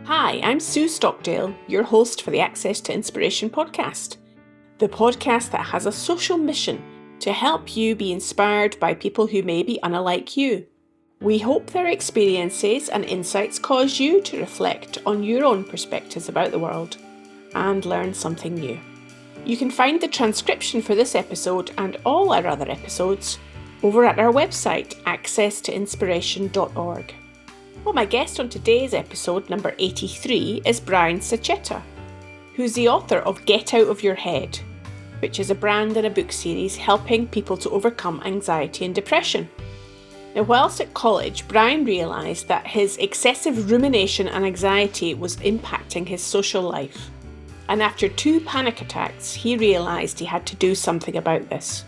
Hi, I'm Sue Stockdale, your host for the Access to Inspiration podcast, the podcast that has a social mission to help you be inspired by people who may be unlike you. We hope their experiences and insights cause you to reflect on your own perspectives about the world and learn something new. You can find the transcription for this episode and all our other episodes over at our website, accesstoinspiration.org. Well, my guest on today's episode, number 83, is Brian Sachetta, who's the author of Get Out of Your Head, which is a brand and a book series helping people to overcome anxiety and depression. Now, whilst at college, Brian realised that his excessive rumination and anxiety was impacting his social life. And after 2 panic attacks, he realised he had to do something about this.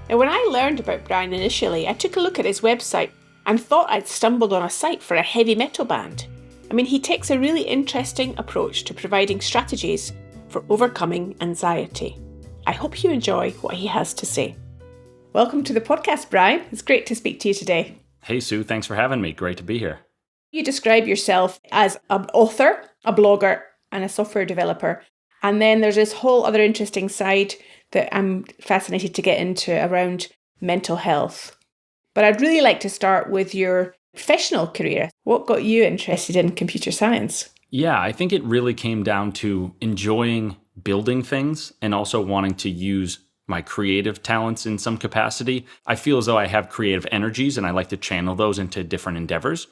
Now, when I learned about Brian initially, I took a look at his website and thought I'd stumbled on a site for a heavy metal band. I mean, he takes a really interesting approach to providing strategies for overcoming anxiety. I hope you enjoy what he has to say. Welcome to the podcast, Brian. It's great to speak to you today. Hey, Sue. Thanks for having me. Great to be here. You describe yourself as an author, a blogger, and a software developer. And then there's this whole other interesting side that I'm fascinated to get into around mental health. But I'd really like to start with your professional career. What got you interested in computer science? Yeah, I think it really came down to enjoying building things and also wanting to use my creative talents in some capacity. I feel as though I have creative energies and I like to channel those into different endeavors.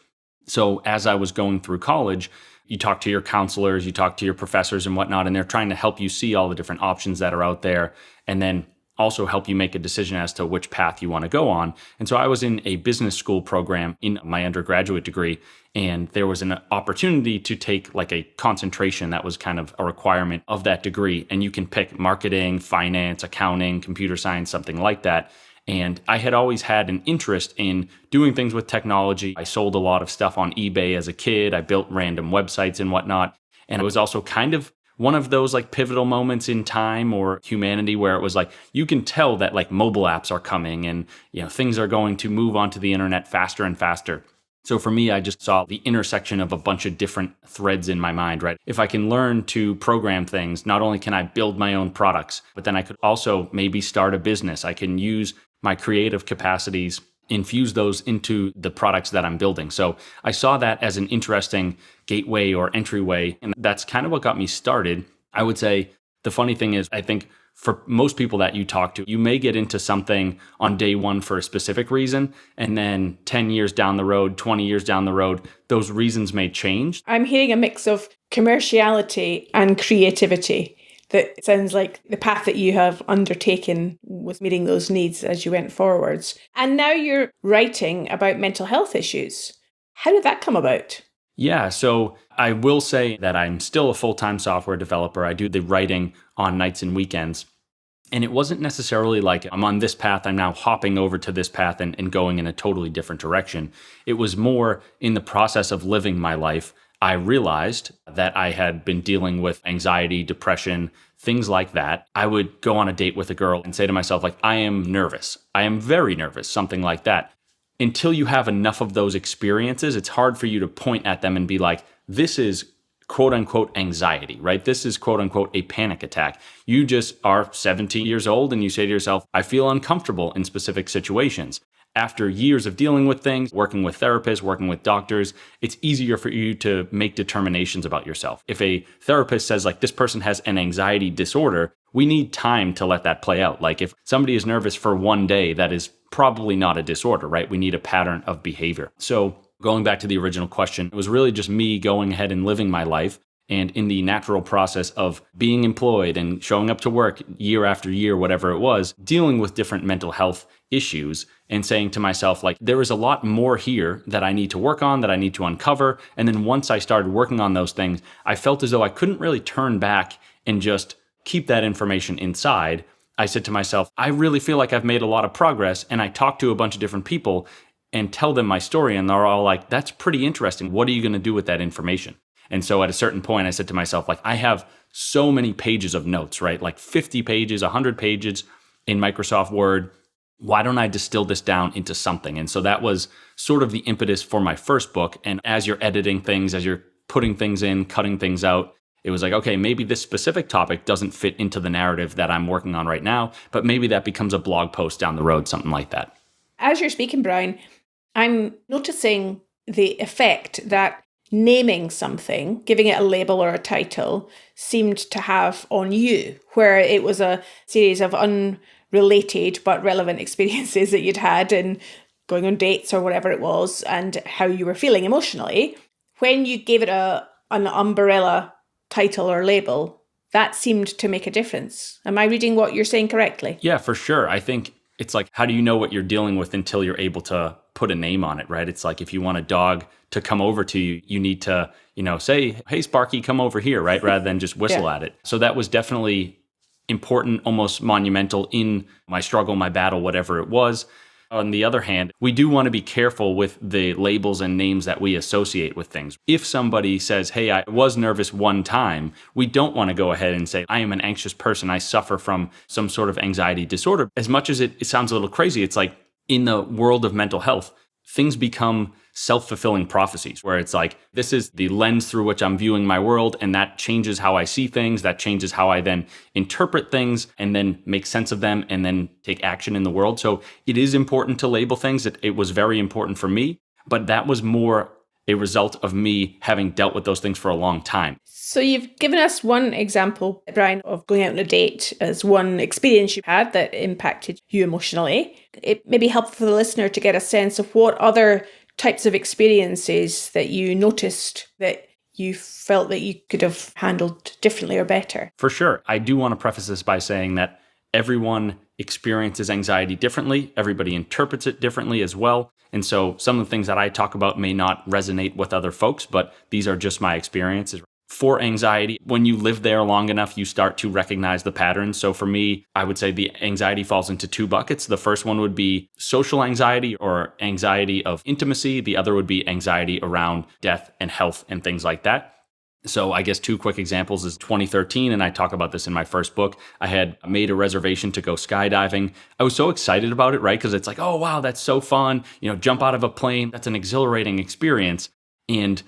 So as I was going through college, you talk to your counselors, you talk to your professors and whatnot, and they're trying to help you see all the different options that are out there and then also help you make a decision as to which path you want to go on. And so I was in a business school program in my undergraduate degree, and there was an opportunity to take like a concentration that was kind of a requirement of that degree. And you can pick marketing, finance, accounting, computer science, something like that. And I had always had an interest in doing things with technology. I sold a lot of stuff on eBay as a kid. I built random websites and whatnot. And it was also kind of one of those like pivotal moments in time or humanity where it was like, you can tell that like mobile apps are coming and, things are going to move onto the internet faster and faster. So for me, I just saw the intersection of a bunch of different threads in my mind, right? If I can learn to program things, not only can I build my own products, but then I could also maybe start a business. I can use my creative capacities, infuse those into the products that I'm building. So I saw that as an interesting gateway or entryway. And that's kind of what got me started. I would say the funny thing is, I think for most people that you talk to, you may get into something on day one for a specific reason. And then 10 years down the road, 20 years down the road, those reasons may change. I'm hearing a mix of commerciality and creativity. That sounds like the path that you have undertaken was meeting those needs as you went forwards. And now you're writing about mental health issues. How did that come about? Yeah, so I will say that I'm still a full-time software developer. I do the writing on nights and weekends. And it wasn't necessarily like I'm on this path, I'm now hopping over to this path and going in a totally different direction. It was more in the process of living my life. I realized that I had been dealing with anxiety, depression, things like that. I would go on a date with a girl and say to myself, like, I am nervous. I am very nervous, something like that. Until you have enough of those experiences, it's hard for you to point at them and be like, this is quote unquote anxiety, right? This is quote unquote a panic attack. You just are 17 years old and you say to yourself, I feel uncomfortable in specific situations. After years of dealing with things, working with therapists, working with doctors, it's easier for you to make determinations about yourself. If a therapist says like this person has an anxiety disorder, we need time to let that play out. Like if somebody is nervous for one day, that is probably not a disorder, right? We need a pattern of behavior. So going back to the original question, it was really just me going ahead and living my life. And in the natural process of being employed and showing up to work year after year, whatever it was, dealing with different mental health issues and saying to myself, like, there is a lot more here that I need to work on, that I need to uncover. And then once I started working on those things, I felt as though I couldn't really turn back and just keep that information inside. I said to myself, I really feel like I've made a lot of progress. And I talked to a bunch of different people and tell them my story. And they're all like, that's pretty interesting. What are you going to do with that information? And so at a certain point, I said to myself, like, I have so many pages of notes, right? Like 50 pages, 100 pages in Microsoft Word. Why don't I distill this down into something? And so that was sort of the impetus for my first book. And as you're editing things, as you're putting things in, cutting things out. It was like, okay, maybe this specific topic doesn't fit into the narrative that I'm working on right now, but maybe that becomes a blog post down the road, something like that. As you're speaking, Brian, I'm noticing the effect that naming something, giving it a label or a title, seemed to have on you, where it was a series of unrelated but relevant experiences that you'd had and going on dates or whatever it was, and how you were feeling emotionally. When you gave it an umbrella title or label, that seemed to make a difference. Am I reading what you're saying correctly? Yeah, for sure. I think it's like, how do you know what you're dealing with until you're able to put a name on it, right? It's like, if you want a dog to come over to you, you need to, say, hey, Sparky, come over here, right? Rather than just whistle at it. So that was definitely important, almost monumental in my struggle, my battle, whatever it was. On the other hand, we do want to be careful with the labels and names that we associate with things. If somebody says, hey, I was nervous one time, we don't want to go ahead and say, I am an anxious person. I suffer from some sort of anxiety disorder. As much as it sounds a little crazy, it's like, in the world of mental health, things become self-fulfilling prophecies, where it's like, this is the lens through which I'm viewing my world, and that changes how I see things, that changes how I then interpret things, and then make sense of them, and then take action in the world. So it is important to label things. It was very important for me, but that was more a result of me having dealt with those things for a long time. So you've given us one example, Brian, of going out on a date as one experience you had that impacted you emotionally. It may be helpful for the listener to get a sense of what other types of experiences that you noticed that you felt that you could have handled differently or better. For sure. I do want to preface this by saying that everyone experiences anxiety differently. Everybody interprets it differently as well. And so some of the things that I talk about may not resonate with other folks, but these are just my experiences. For anxiety, when you live there long enough, you start to recognize the patterns. So for me, I would say the anxiety falls into two buckets. The first one would be social anxiety or anxiety of intimacy. The other would be anxiety around death and health and things like that. So I guess two quick examples is 2013, and I talk about this in my first book. I had made a reservation to go skydiving. I was so excited about it, right? Because it's like, oh, wow, that's so fun. Jump out of a plane. That's an exhilarating experience. And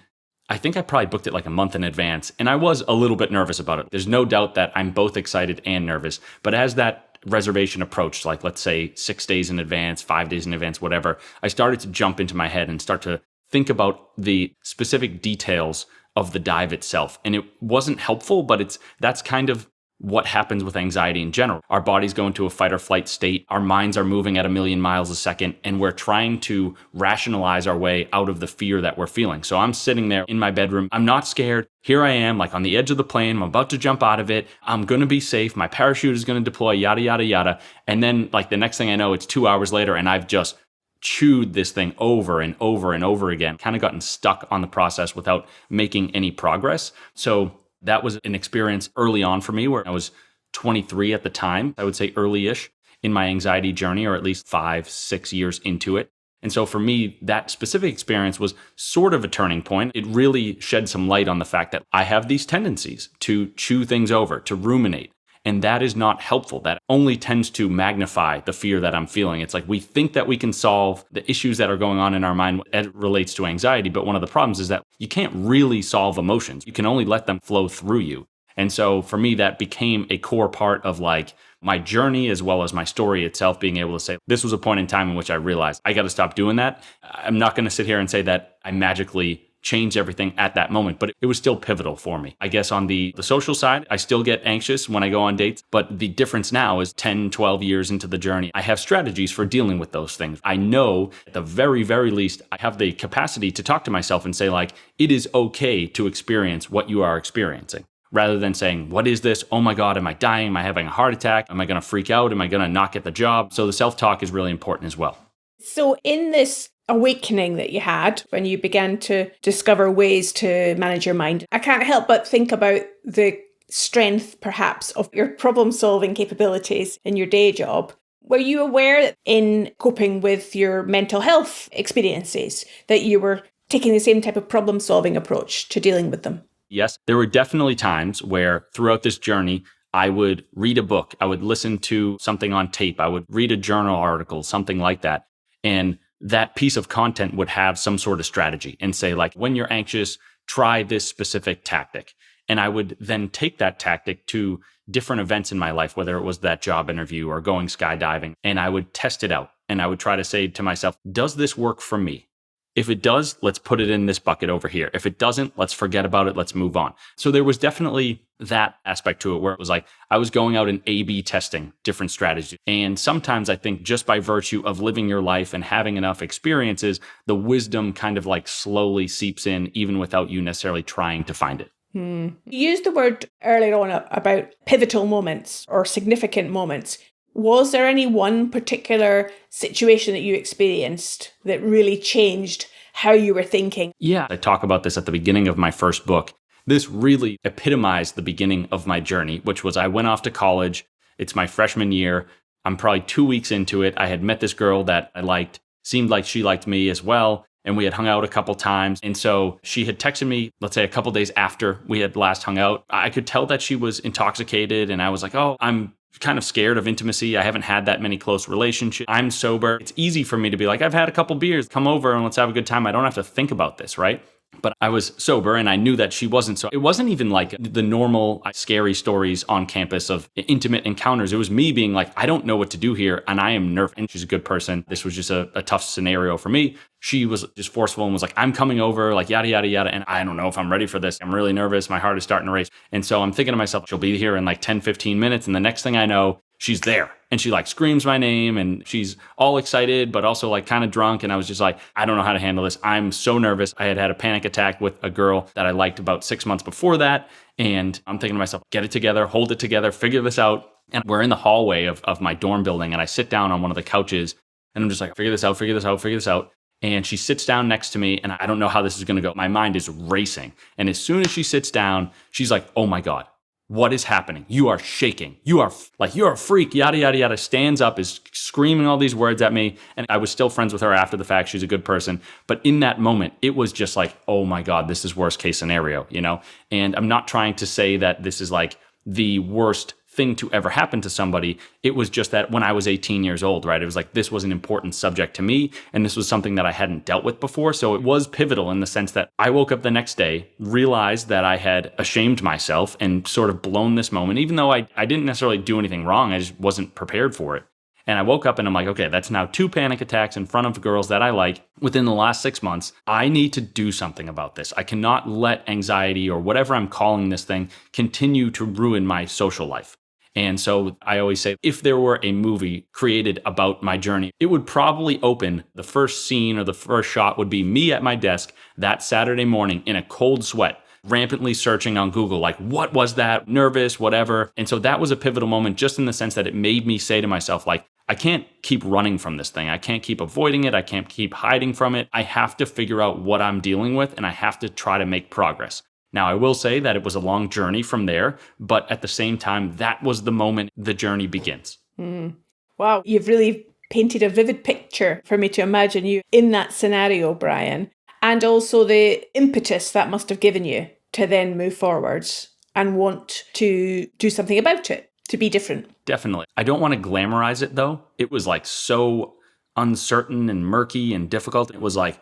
I think I probably booked it like a month in advance, and I was a little bit nervous about it. There's no doubt that I'm both excited and nervous. But as that reservation approached, like let's say 6 days in advance, 5 days in advance, whatever, I started to jump into my head and start to think about the specific details of the dive itself. And it wasn't helpful, but that's kind of what happens with anxiety in general. Our bodies go into a fight or flight state. Our minds are moving at 1,000,000 miles a second, and we're trying to rationalize our way out of the fear that we're feeling. So I'm sitting there in my bedroom. I'm not scared. Here I am, like on the edge of the plane. I'm about to jump out of it. I'm going to be safe. My parachute is going to deploy, yada, yada, yada. And then like the next thing I know, it's 2 hours later, and I've just chewed this thing over and over and over again, kind of gotten stuck on the process without making any progress. So that was an experience early on for me, where I was 23 at the time, I would say early-ish in my anxiety journey, or at least 5-6 years into it. And so for me, that specific experience was sort of a turning point. It really shed some light on the fact that I have these tendencies to chew things over, to ruminate. And that is not helpful. That only tends to magnify the fear that I'm feeling. It's like we think that we can solve the issues that are going on in our mind as it relates to anxiety. But one of the problems is that you can't really solve emotions. You can only let them flow through you. And so for me, that became a core part of like my journey as well as my story itself, being able to say, this was a point in time in which I realized I got to stop doing that. I'm not going to sit here and say that I magically changed everything at that moment, but it was still pivotal for me. I guess on the social side, I still get anxious when I go on dates, but the difference now is 10, 12 years into the journey, I have strategies for dealing with those things. I know at the very, very least, I have the capacity to talk to myself and say like, it is okay to experience what you are experiencing. Rather than saying, what is this? Oh my God, am I dying? Am I having a heart attack? Am I going to freak out? Am I going to not get the job? So the self-talk is really important as well. So in this awakening that you had when you began to discover ways to manage your mind, I can't help but think about the strength perhaps of your problem-solving capabilities in your day job. Were you aware that in coping with your mental health experiences that you were taking the same type of problem-solving approach to dealing with them? Yes, there were definitely times where throughout this journey, I would read a book, I would listen to something on tape, I would read a journal article, something like that. And that piece of content would have some sort of strategy and say like, when you're anxious, try this specific tactic. And I would then take that tactic to different events in my life, whether it was that job interview or going skydiving, and I would test it out. And I would try to say to myself, does this work for me? If it does, let's put it in this bucket over here. If it doesn't, let's forget about it. Let's move on. So there was definitely that aspect to it where it was like I was going out and A/B testing different strategies. And sometimes I think just by virtue of living your life and having enough experiences, the wisdom kind of like slowly seeps in even without you necessarily trying to find it. You used the word earlier on about pivotal moments or significant moments. Was there any one particular situation that you experienced that really changed how you were thinking? Yeah, I talk about this at the beginning of my first book. This really epitomized the beginning of my journey, which was I went off to college. It's my freshman year. I'm probably 2 weeks into it. I had met this girl that I liked, seemed like she liked me as well. And we had hung out a couple times. And so she had texted me, let's say a couple days after we had last hung out. I could tell that she was intoxicated. And I was like, oh, I'm kind of scared of intimacy. I haven't had that many close relationships. I'm sober. It's easy for me to be like, I've had a couple beers. Come over and let's have a good time. I don't have to think about this, right? But I was sober and I knew that she wasn't. So it wasn't even like the normal scary stories on campus of intimate encounters. It was me being like, I don't know what to do here and I am nervous. And she's a good person. This was just a tough scenario for me. She was just forceful and was like, I'm coming over, like yada, yada, yada. And I don't know if I'm ready for this. I'm really nervous. My heart is starting to race. And so I'm thinking to myself, she'll be here in like 10, 15 minutes. And the next thing I know, she's there and she like screams my name and she's all excited, but also like kind of drunk. And I was just like, I don't know how to handle this. I'm so nervous. I had had a panic attack with a girl that I liked about 6 months before that. And I'm thinking to myself, get it together, hold it together, figure this out. And we're in the hallway of my dorm building. And I sit down on one of the couches and I'm just like, figure this out, figure this out, figure this out. And she sits down next to me and I don't know how this is going to go. My mind is racing. And as soon as she sits down, she's like, oh my God. What is happening? You are shaking. You're a freak, yada, yada, yada. Stands up, is screaming all these words at me. And I was still friends with her after the fact. She's a good person. But in that moment, it was just like, oh my God, this is worst case scenario, you know? And I'm not trying to say that this is like the worst thing to ever happen to somebody. It was just that when I was 18 years old, right? It was like, this was an important subject to me. And this was something that I hadn't dealt with before. So it was pivotal in the sense that I woke up the next day, realized that I had ashamed myself and sort of blown this moment, even though I didn't necessarily do anything wrong. I just wasn't prepared for it. And I woke up and I'm like, okay, that's now 2 panic attacks in front of girls that I like within the last 6 months. I need to do something about this. I cannot let anxiety or whatever I'm calling this thing continue to ruin my social life. And so I always say, if there were a movie created about my journey, it would probably open, the first scene or the first shot would be me at my desk that Saturday morning in a cold sweat, rampantly searching on Google, like, what was that? Nervous, whatever. And so that was a pivotal moment just in the sense that it made me say to myself, like, I can't keep running from this thing. I can't keep avoiding it. I can't keep hiding from it. I have to figure out what I'm dealing with and I have to try to make progress. Now, I will say that it was a long journey from there, but at the same time, that was the moment the journey begins. Wow, you've really painted a vivid picture for me to imagine you in that scenario, Brian, and also the impetus that must have given you to then move forwards and want to do something about it, to be different. Definitely. I don't want to glamorize it, though. It was like so uncertain and murky and difficult. It was like,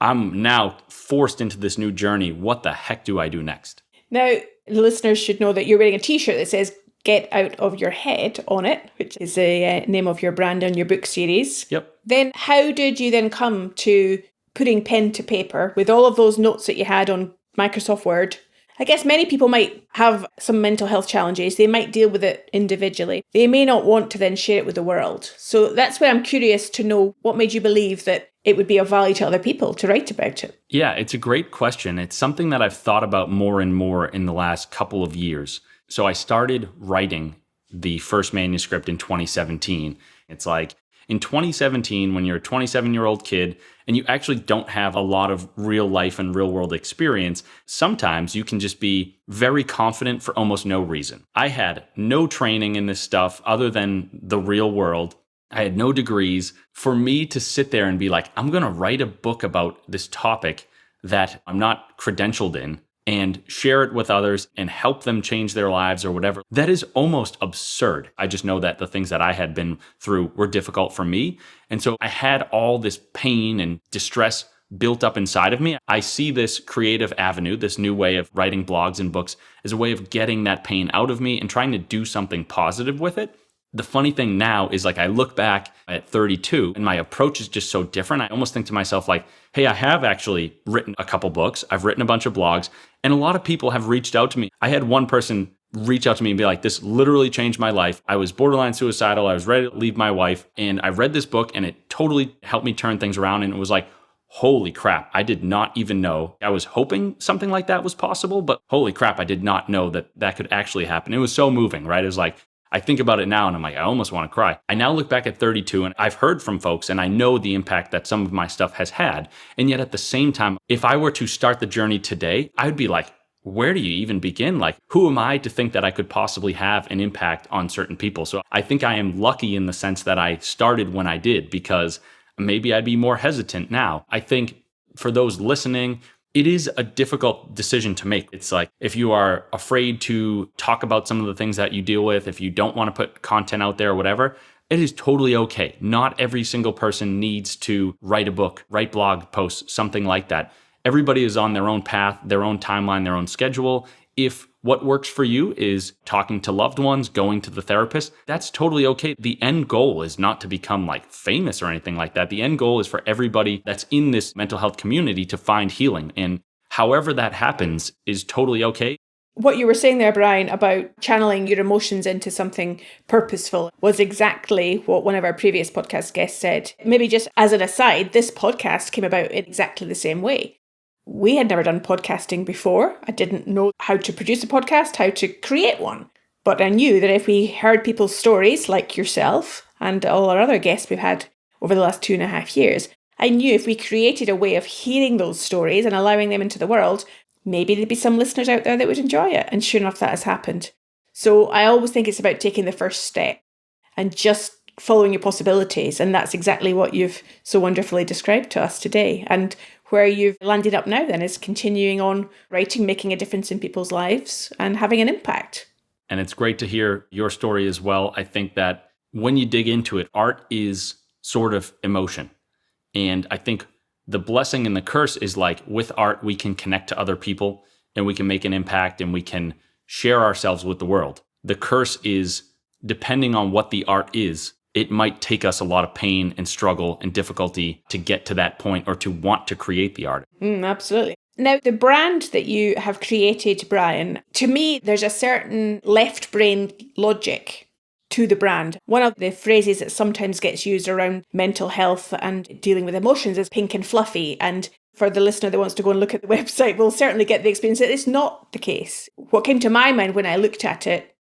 I'm now forced into this new journey. What the heck do I do next? Now, listeners should know that you're wearing a t-shirt that says Get Out of Your Head on it, which is the name of your brand and your book series. Yep. Then how did you then come to putting pen to paper with all of those notes that you had on Microsoft Word? I guess many people might have some mental health challenges. They might deal with it individually. They may not want to then share it with the world. So that's why I'm curious to know what made you believe that it would be of value to other people to write about it. Yeah, it's a great question. It's something that I've thought about more and more in the last couple of years. So I started writing the first manuscript in 2017. It's like in 2017, when you're a 27-year-old kid and you actually don't have a lot of real life and real world experience, sometimes you can just be very confident for almost no reason. I had no training in this stuff other than the real world. I had no degrees. For me to sit there and be like, I'm going to write a book about this topic that I'm not credentialed in and share it with others and help them change their lives or whatever, that is almost absurd. I just know that the things that I had been through were difficult for me. And so I had all this pain and distress built up inside of me. I see this creative avenue, this new way of writing blogs and books, as a way of getting that pain out of me and trying to do something positive with it. The funny thing now is like I look back at 32 and my approach is just so different. I almost think to myself like, hey, I have actually written a couple books. I've written a bunch of blogs, and a lot of people have reached out to me. I had one person reach out to me and be like, this literally changed my life. I was borderline suicidal. I was ready to leave my wife, and I read this book and it totally helped me turn things around. And it was like, holy crap, I did not even know. I was hoping something like that was possible, but holy crap, I did not know that that could actually happen. It was so moving, right? It was like, I think about it now and I'm like, I almost want to cry. I now look back at 32 and I've heard from folks and I know the impact that some of my stuff has had. And yet at the same time, if I were to start the journey today, I'd be like, where do you even begin? Like, who am I to think that I could possibly have an impact on certain people? So I think I am lucky in the sense that I started when I did, because maybe I'd be more hesitant now. I think for those listening, it is a difficult decision to make. It's like if you are afraid to talk about some of the things that you deal with, if you don't want to put content out there or whatever, it is totally okay. Not every single person needs to write a book, write blog posts, something like that. Everybody is on their own path, their own timeline, their own schedule. If what works for you is talking to loved ones, going to the therapist, that's totally okay. The end goal is not to become like famous or anything like that. The end goal is for everybody that's in this mental health community to find healing. And however that happens is totally okay. What you were saying there, Brian, about channeling your emotions into something purposeful was exactly what one of our previous podcast guests said. Maybe just as an aside, this podcast came about in exactly the same way. We had never done podcasting before. I didn't know how to produce a podcast, how to create one. But I knew that if we heard people's stories like yourself and all our other guests we've had over the last 2.5 years, I knew if we created a way of hearing those stories and allowing them into the world, maybe there'd be some listeners out there that would enjoy it. And sure enough, that has happened. So I always think it's about taking the first step and just following your possibilities. And that's exactly what you've so wonderfully described to us today. And where you've landed up now then is continuing on writing, making a difference in people's lives and having an impact. And it's great to hear your story as well. I think that when you dig into it, art is sort of emotion. And I think the blessing and the curse is like with art, we can connect to other people and we can make an impact and we can share ourselves with the world. The curse is, depending on what the art is, it might take us a lot of pain and struggle and difficulty to get to that point or to want to create the art. Absolutely. Now, the brand that you have created, Brian, to me, there's a certain left brain logic to the brand. One of the phrases that sometimes gets used around mental health and dealing with emotions is pink and fluffy. And for the listener that wants to go and look at the website, will certainly get the experience that it's not the case. What came to my mind when I looked at it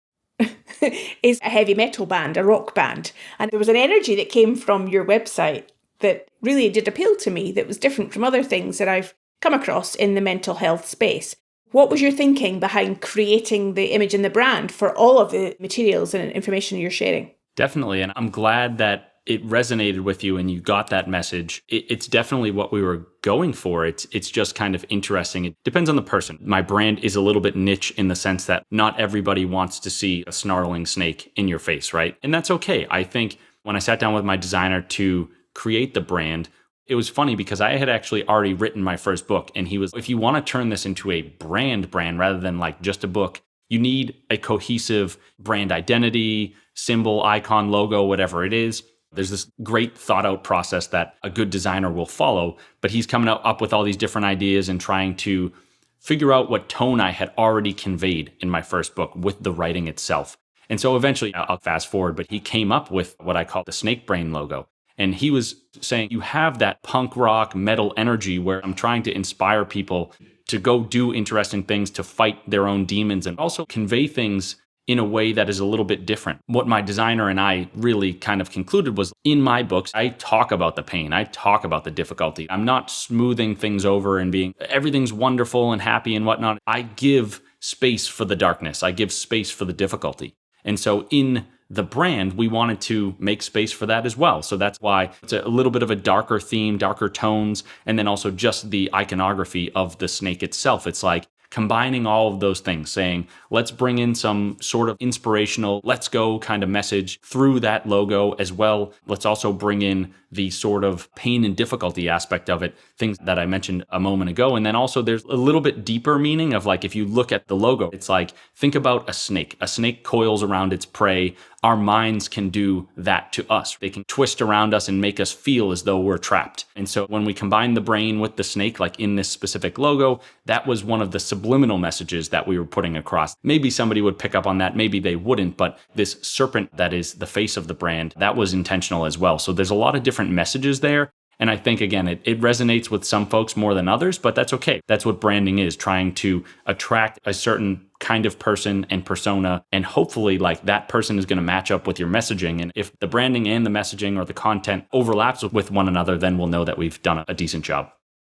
is a heavy metal band, a rock band. And there was an energy that came from your website that really did appeal to me, that was different from other things that I've come across in the mental health space. What was your thinking behind creating the image and the brand for all of the materials and information you're sharing? Definitely. And I'm glad that it resonated with you and you got that message. It's definitely what we were going for. It's just kind of interesting. It depends on the person. My brand is a little bit niche in the sense that not everybody wants to see a snarling snake in your face, right? And that's okay. I think when I sat down with my designer to create the brand, it was funny because I had actually already written my first book. And he was, if you want to turn this into a brand rather than like just a book, you need a cohesive brand identity, symbol, icon, logo, whatever it is. There's this great thought out process that a good designer will follow, but he's coming up with all these different ideas and trying to figure out what tone I had already conveyed in my first book with the writing itself. And so eventually, I'll fast forward, but he came up with what I call the snake brain logo. And he was saying, you have that punk rock metal energy where I'm trying to inspire people to go do interesting things, to fight their own demons, and also convey things in a way that is a little bit different. What my designer and I really kind of concluded was, in my books, I talk about the pain. I talk about the difficulty. I'm not smoothing things over and being everything's wonderful and happy and whatnot. I give space for the darkness. I give space for the difficulty. And so in the brand, we wanted to make space for that as well. So that's why it's a little bit of a darker theme, darker tones, and then also just the iconography of the snake itself. It's like combining all of those things, saying, let's bring in some sort of inspirational, let's go kind of message through that logo as well. Let's also bring in the sort of pain and difficulty aspect of it, things that I mentioned a moment ago. And then also there's a little bit deeper meaning of like, if you look at the logo, it's like, think about a snake. A snake coils around its prey. Our minds can do that to us. They can twist around us and make us feel as though we're trapped. And so when we combine the brain with the snake, like in this specific logo, that was one of the subliminal messages that we were putting across. Maybe somebody would pick up on that, maybe they wouldn't, but this serpent that is the face of the brand, that was intentional as well. So there's a lot of different messages there. And I think, again, it resonates with some folks more than others, but that's okay. That's what branding is, trying to attract a certain kind of person and persona. And hopefully, like, that person is going to match up with your messaging. And if the branding and the messaging or the content overlaps with one another, then we'll know that we've done a decent job.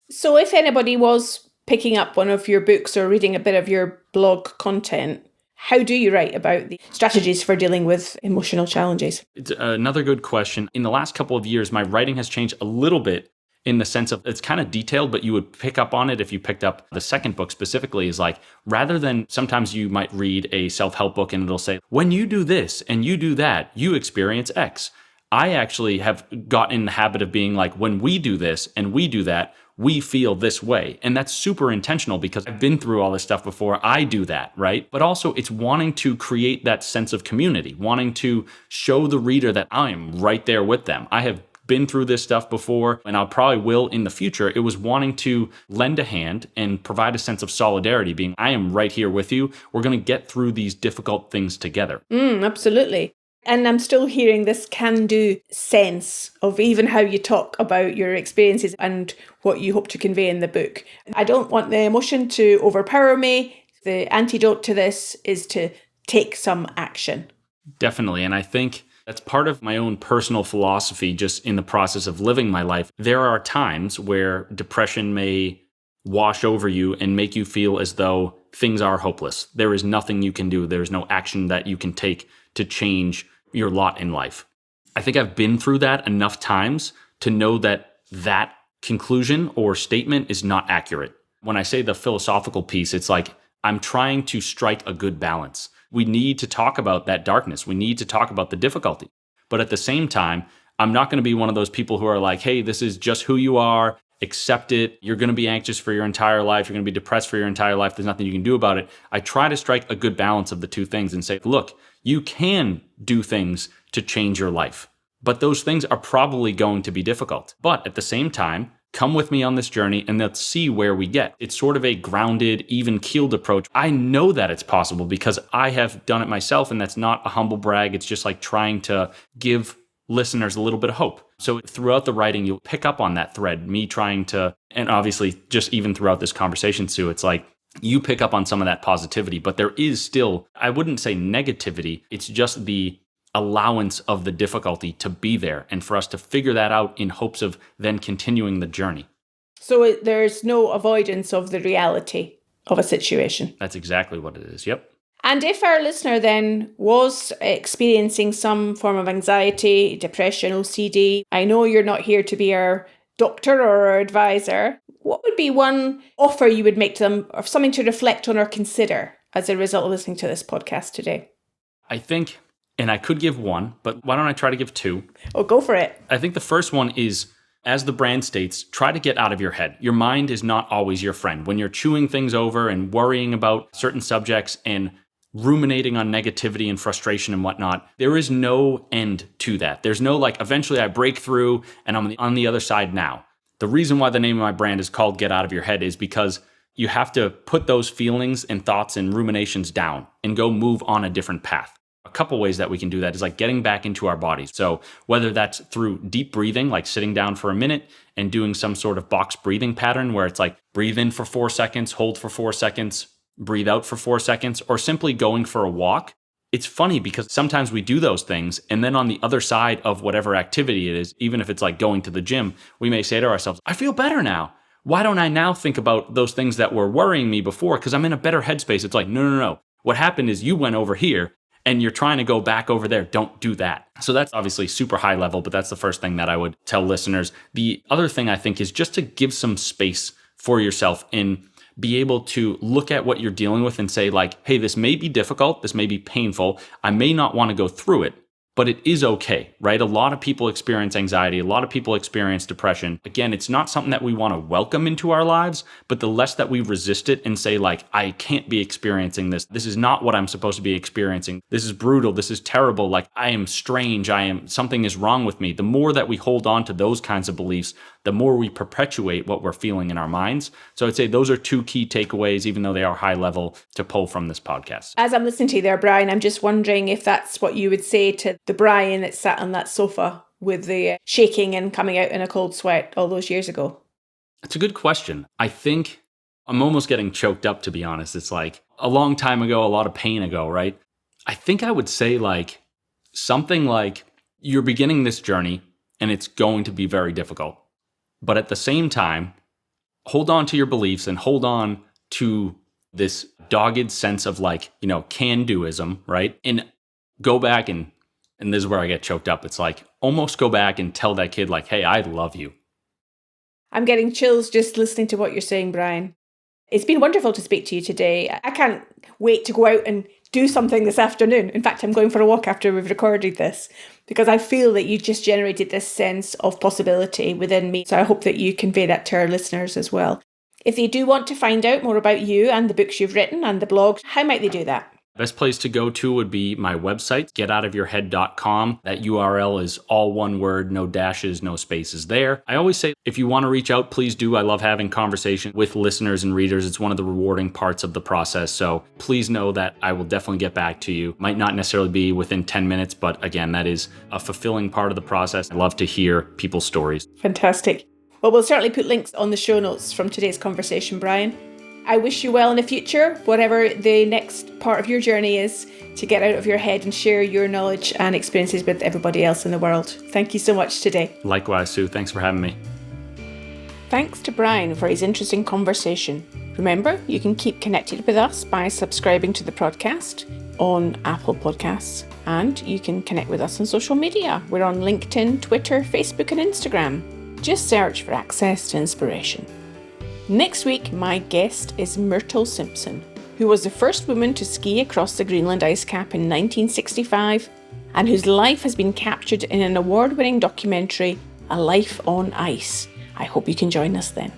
So if anybody was picking up one of your books or reading a bit of your blog content, how do you write about the strategies for dealing with emotional challenges? It's another good question. In the last couple of years, my writing has changed a little bit in the sense of it's kind of detailed, but you would pick up on it if you picked up the second book specifically, is like, rather than sometimes you might read a self-help book and it'll say, when you do this and you do that, you experience X. I actually have got in the habit of being like, when we do this and we do that, we feel this way. And that's super intentional because I've been through all this stuff before. I do that, right? But also it's wanting to create that sense of community, wanting to show the reader that I'm right there with them. I have been through this stuff before, and I probably will in the future. It was wanting to lend a hand and provide a sense of solidarity, being, I am right here with you. We're going to get through these difficult things together. Absolutely. And I'm still hearing this can-do sense of even how you talk about your experiences and what you hope to convey in the book. I don't want the emotion to overpower me. The antidote to this is to take some action. Definitely. And I think that's part of my own personal philosophy just in the process of living my life. There are times where depression may wash over you and make you feel as though things are hopeless. There is nothing you can do. There is no action that you can take to change your lot in life. I think I've been through that enough times to know that that conclusion or statement is not accurate. When I say the philosophical piece, it's like I'm trying to strike a good balance. We need to talk about that darkness. We need to talk about the difficulty. But at the same time, I'm not going to be one of those people who are like, hey, this is just who you are. Accept it. You're going to be anxious for your entire life. You're going to be depressed for your entire life. There's nothing you can do about it. I try to strike a good balance of the two things and say, look, you can do things to change your life, but those things are probably going to be difficult. But at the same time, come with me on this journey and let's see where we get. It's sort of a grounded, even-keeled approach. I know that it's possible because I have done it myself, and that's not a humble brag. It's just like trying to give listeners a little bit of hope. So throughout the writing, you'll pick up on that thread, me trying to, and obviously just even throughout this conversation, Sue, it's like you pick up on some of that positivity, but there is still, I wouldn't say negativity. It's just the allowance of the difficulty to be there and for us to figure that out in hopes of then continuing the journey. So there's no avoidance of the reality of a situation. That's exactly what it is. Yep. And if our listener then was experiencing some form of anxiety, depression, OCD, I know you're not here to be our doctor or our advisor. What would be one offer you would make to them or something to reflect on or consider as a result of listening to this podcast today? I think, and I could give one, but why don't I try to give two? Oh, go for it. I think the first one is, as the brand states, try to get out of your head. Your mind is not always your friend. When you're chewing things over and worrying about certain subjects and ruminating on negativity and frustration and whatnot, there is no end to that. There's no like, eventually I break through and I'm on the other side now. The reason why the name of my brand is called Get Out of Your Head is because you have to put those feelings and thoughts and ruminations down and go move on a different path. A couple ways that we can do that is like getting back into our bodies. So whether that's through deep breathing, like sitting down for a minute and doing some sort of box breathing pattern where it's like breathe in for 4 seconds, hold for 4 seconds, breathe out for 4 seconds, or simply going for a walk. It's funny because sometimes we do those things, and then on the other side of whatever activity it is, even if it's like going to the gym, we may say to ourselves, I feel better now. Why don't I now think about those things that were worrying me before? Because I'm in a better headspace. It's like, no. What happened is you went over here and you're trying to go back over there. Don't do that. So that's obviously super high level, but that's the first thing that I would tell listeners. The other thing I think is just to give some space for yourself and be able to look at what you're dealing with and say like, hey, this may be difficult. This may be painful. I may not want to go through it, But it is okay, right? A lot of people experience anxiety. A lot of people experience depression. Again, it's not something that we want to welcome into our lives, but the less that we resist it and say like, I can't be experiencing this. This is not what I'm supposed to be experiencing. This is brutal. This is terrible. Like I am strange. Something is wrong with me. The more that we hold on to those kinds of beliefs, the more we perpetuate what we're feeling in our minds. So I'd say those are two key takeaways, even though they are high level, to pull from this podcast. As I'm listening to you there, Brian, I'm just wondering if that's what you would say to the Brian that sat on that sofa with the shaking and coming out in a cold sweat all those years ago. It's a good question. I think I'm almost getting choked up, to be honest. It's like a long time ago, a lot of pain ago, right? I think I would say like something like you're beginning this journey and it's going to be very difficult. But at the same time, hold on to your beliefs and hold on to this dogged sense of like, can-doism, right? And go back and this is where I get choked up. It's like almost go back and tell that kid like, hey, I love you. I'm getting chills just listening to what you're saying, Brian. It's been wonderful to speak to you today. I can't wait to go out and do something this afternoon. In fact, I'm going for a walk after we've recorded this because I feel that you just generated this sense of possibility within me. So I hope that you convey that to our listeners as well. If they do want to find out more about you and the books you've written and the blog, how might they do that? Best place to go to would be my website, getoutofyourhead.com. That URL is all one word, no dashes, no spaces there. I always say, if you want to reach out, please do. I love having conversation with listeners and readers. It's one of the rewarding parts of the process. So please know that I will definitely get back to you. Might not necessarily be within 10 minutes, but again, that is a fulfilling part of the process. I love to hear people's stories. Fantastic. Well, we'll certainly put links on the show notes from today's conversation, Brian. I wish you well in the future, whatever the next part of your journey is, to get out of your head and share your knowledge and experiences with everybody else in the world. Thank you so much today. Likewise, Sue. Thanks for having me. Thanks to Brian for his interesting conversation. Remember, you can keep connected with us by subscribing to the podcast on Apple Podcasts, and you can connect with us on social media. We're on LinkedIn, Twitter, Facebook, and Instagram. Just search for Access to Inspiration. Next week, my guest is Myrtle Simpson, who was the first woman to ski across the Greenland ice cap in 1965 and whose life has been captured in an award-winning documentary, A Life on Ice. I hope you can join us then.